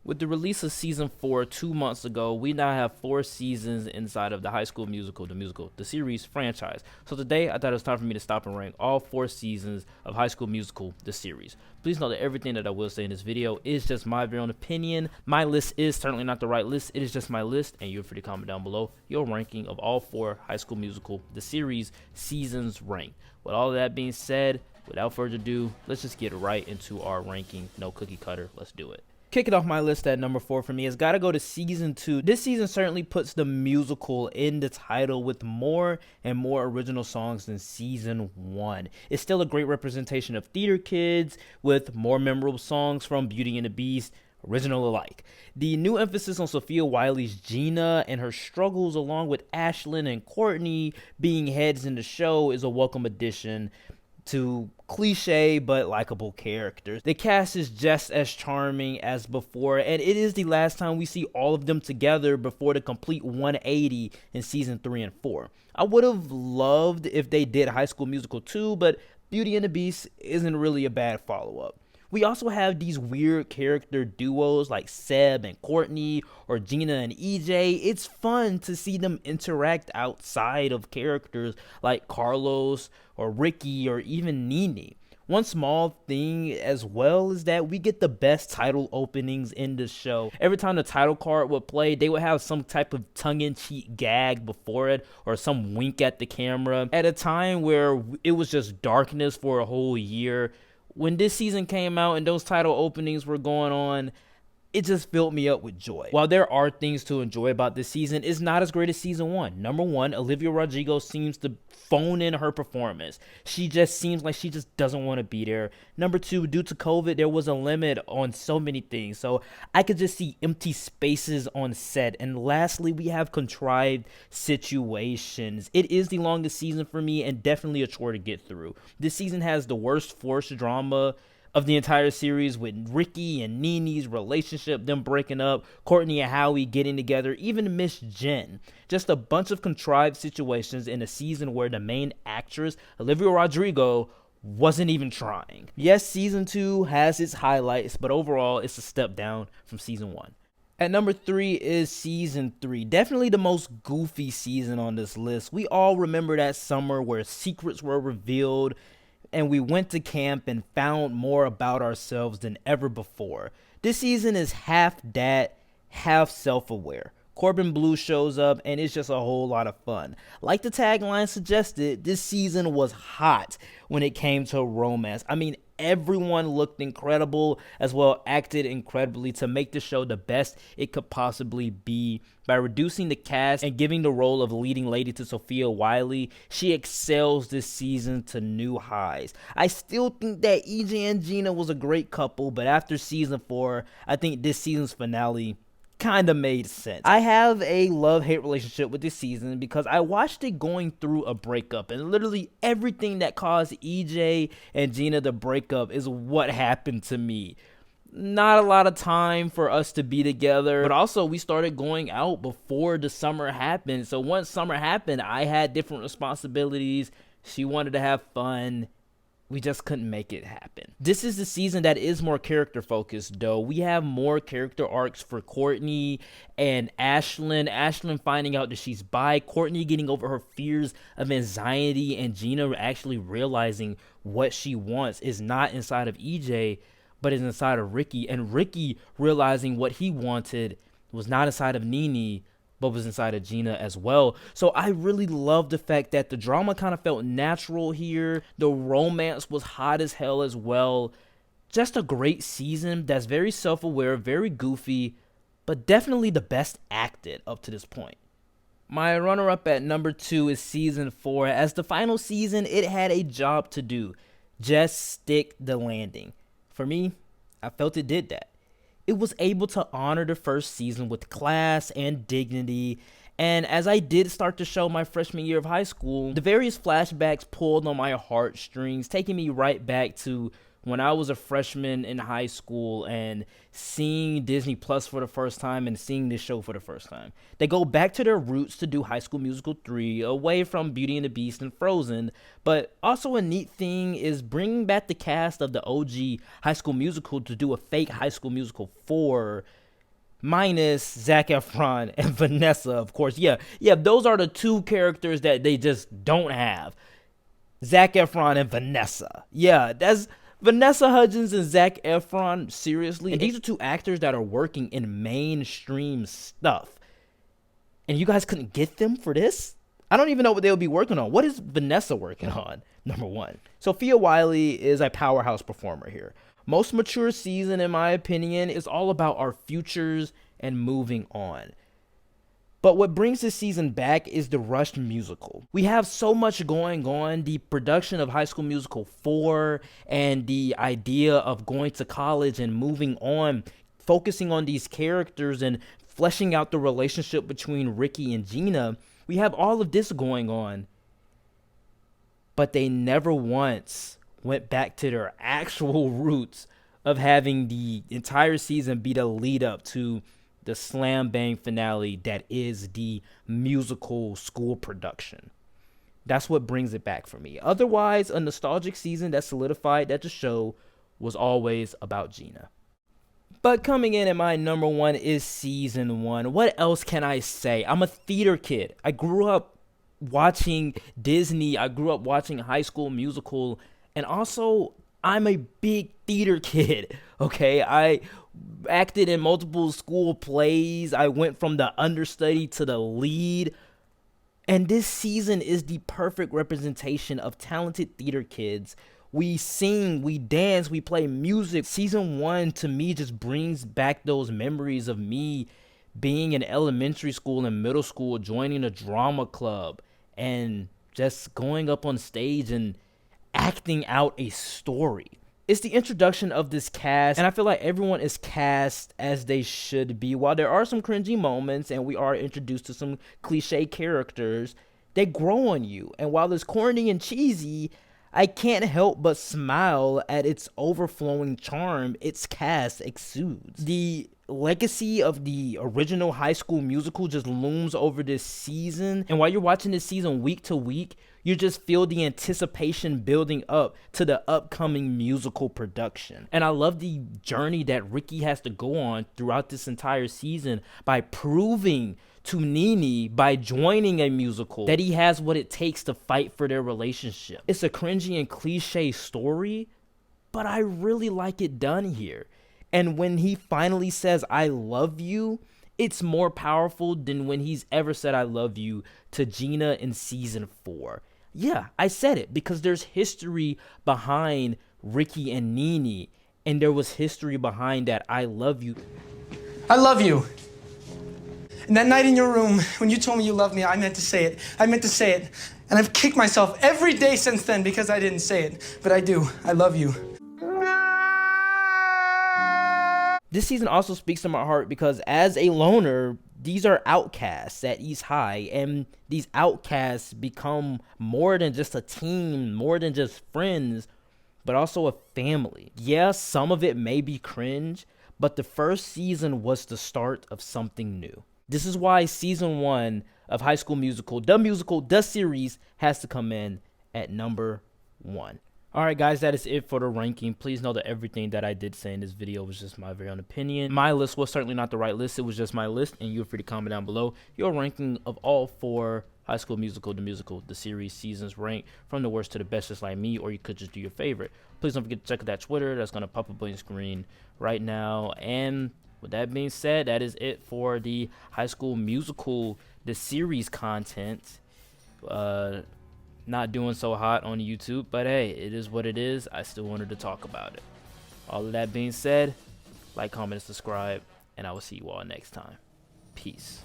With the release of season 4 2 months ago, we now have 4 seasons inside of the High School Musical, the series franchise. So today, I thought it was time for me to stop and rank all 4 seasons of High School Musical, the series. Please note that everything that I will say in this video is just my very own opinion. My list is certainly not the right list, it is just my list, and you're free to comment down below your ranking of all 4 High School Musical, the series, seasons ranked. With all of that being said, without further ado, let's just get right into our ranking. No cookie cutter, let's do it. Kicking off my list at number 4 for me has got to go to season 2. This season certainly puts the musical in the title with more and more original songs than season 1. It's still a great representation of theater kids with more memorable songs from Beauty and the Beast, original alike. The new emphasis on Sophia Wiley's Gina and her struggles along with Ashlyn and Courtney being heads in the show is a welcome addition to cliche but likable characters. The cast is just as charming as before, and it is the last time we see all of them together before the complete 180 in season 3 and 4. I would have loved if they did High School Musical 2, but Beauty and the Beast isn't really a bad follow-up. We also have these weird character duos like Seb and Courtney or Gina and EJ. It's fun to see them interact outside of characters like Carlos or Ricky or even Nene. One small thing as well is that we get the best title openings in the show. Every time the title card would play, they would have some type of tongue-in-cheek gag before it or some wink at the camera. At a time where it was just darkness for a whole year, when this season came out and those title openings were going on, it just filled me up with joy. While there are things to enjoy about this season, it's not as great as season 1. Number 1, Olivia Rodrigo seems to phone in her performance. She just seems like she just doesn't want to be there. Number 2, due to COVID, there was a limit on so many things, so I could just see empty spaces on set. And lastly, we have contrived situations. It is the longest season for me and definitely a chore to get through. This season has the worst forced drama of the entire series, with Ricky and Nene's relationship, them breaking up, Courtney and Howie getting together, even Miss Jen. Just a bunch of contrived situations in a season where the main actress, Olivia Rodrigo, wasn't even trying. Yes, season 2 has its highlights, but overall it's a step down from season 1. At number 3 is season 3. Definitely the most goofy season on this list. We all remember that summer where secrets were revealed and we went to camp and found more about ourselves than ever before. This season is half that, half self-aware. Corbin Bleu shows up and it's just a whole lot of fun. Like the tagline suggested, this season was hot when it came to romance. I mean, everyone looked incredible, as well acted incredibly to make the show the best it could possibly be. By reducing the cast and giving the role of leading lady to Sophia Wiley, she excels this season to new highs. I still think that EJ and Gina was a great couple, but after season 4, I think this season's finale kind of made sense. I have a love-hate relationship with this season because I watched it going through a breakup, and literally everything that caused EJ and Gina to break up is what happened to me. Not a lot of time for us to be together, but also we started going out before the summer happened. So once summer happened, I had different responsibilities. She wanted to have fun. We just couldn't make it happen. This is the season that is more character focused though. We have more character arcs for Courtney and Ashlyn. Ashlyn finding out that she's bi, Courtney getting over her fears of anxiety, and Gina actually realizing what she wants is not inside of EJ, but is inside of Ricky. And Ricky realizing what he wanted was not inside of Nene, but was inside of Gina as well. So I really love the fact that the drama kind of felt natural here. The romance was hot as hell as well. Just a great season that's very self-aware, very goofy, but definitely the best acted up to this point. My runner-up at number 2 is season 4. As the final season, it had a job to do. Just stick the landing. For me, I felt it did that. It was able to honor the first season with class and dignity, and as I did start to show my freshman year of high school, the various flashbacks pulled on my heartstrings, taking me right back to when I was a freshman in high school and seeing Disney Plus for the first time and seeing this show for the first time. They go back to their roots to do High School Musical 3, away from Beauty and the Beast and Frozen, but also a neat thing is bringing back the cast of the OG High School Musical to do a fake High School Musical 4 minus Zac Efron and Vanessa, of course. Yeah, those are the two characters that they just don't have. Zac Efron and Vanessa. Yeah, that's Vanessa Hudgens and Zac Efron, seriously. And these are two actors that are working in mainstream stuff. And you guys couldn't get them for this? I don't even know what they'll be working on. What is Vanessa working on? Number one. Sophia Wiley is a powerhouse performer here. Most mature season, in my opinion, is all about our futures and moving on. But what brings this season back is the rushed musical. We have so much going on. The production of High School Musical 4 and the idea of going to college and moving on, focusing on these characters and fleshing out the relationship between Ricky and Gina. We have all of this going on. But they never once went back to their actual roots of having the entire season be the lead up to the slam bang finale that is the musical school production. That's what brings it back for me. Otherwise, a nostalgic season that solidified that the show was always about Gina. But coming in at my number one is season 1. What else can I say? I'm a theater kid. I grew up watching Disney. I grew up watching High School Musical. And also, I'm a big theater kid, okay? I acted in multiple school plays. I went from the understudy to the lead. And this season is the perfect representation of talented theater kids. We sing, we dance, we play music. Season 1 to me just brings back those memories of me being in elementary school and middle school, joining a drama club and just going up on stage and acting out a story. It's the introduction of this cast, and I feel like everyone is cast as they should be. While there are some cringy moments and we are introduced to some cliche characters, they grow on you. And while it's corny and cheesy, I can't help but smile at its overflowing charm its cast exudes. The legacy of the original High School Musical just looms over this season. And while you're watching this season week to week, you just feel the anticipation building up to the upcoming musical production. And I love the journey that Ricky has to go on throughout this entire season by proving to Nene by joining a musical that he has what it takes to fight for their relationship. It's a cringy and cliche story, but I really like it done here. And when he finally says, "I love you," it's more powerful than when he's ever said "I love you" to Gina in season 4. Yeah, I said it because there's history behind Ricky and Nene, and there was history behind that "I love you." I love you. And that night in your room, when you told me you loved me, I meant to say it. I meant to say it. And I've kicked myself every day since then because I didn't say it. But I do. I love you. This season also speaks to my heart because as a loner, these are outcasts at East High, and these outcasts become more than just a team, more than just friends, but also a family. Yeah, some of it may be cringe, but the first season was the start of something new. This is why season 1 of High School Musical, the series, has to come in at number 1. All right, guys, that is it for the ranking. Please know that everything that I did say in this video was just my very own opinion. My list was certainly not the right list. It was just my list, and you're free to comment down below your ranking of all 4 High School Musical, the series seasons ranked from the worst to the best, just like me, or you could just do your favorite. Please don't forget to check out that Twitter. That's going to pop up on your screen right now. And with that being said, that is it for the High School Musical, the series content. Not doing so hot on YouTube, but hey, it is what it is. I still wanted to talk about it. All of that being said, like, comment, and subscribe, and I will see you all next time. Peace.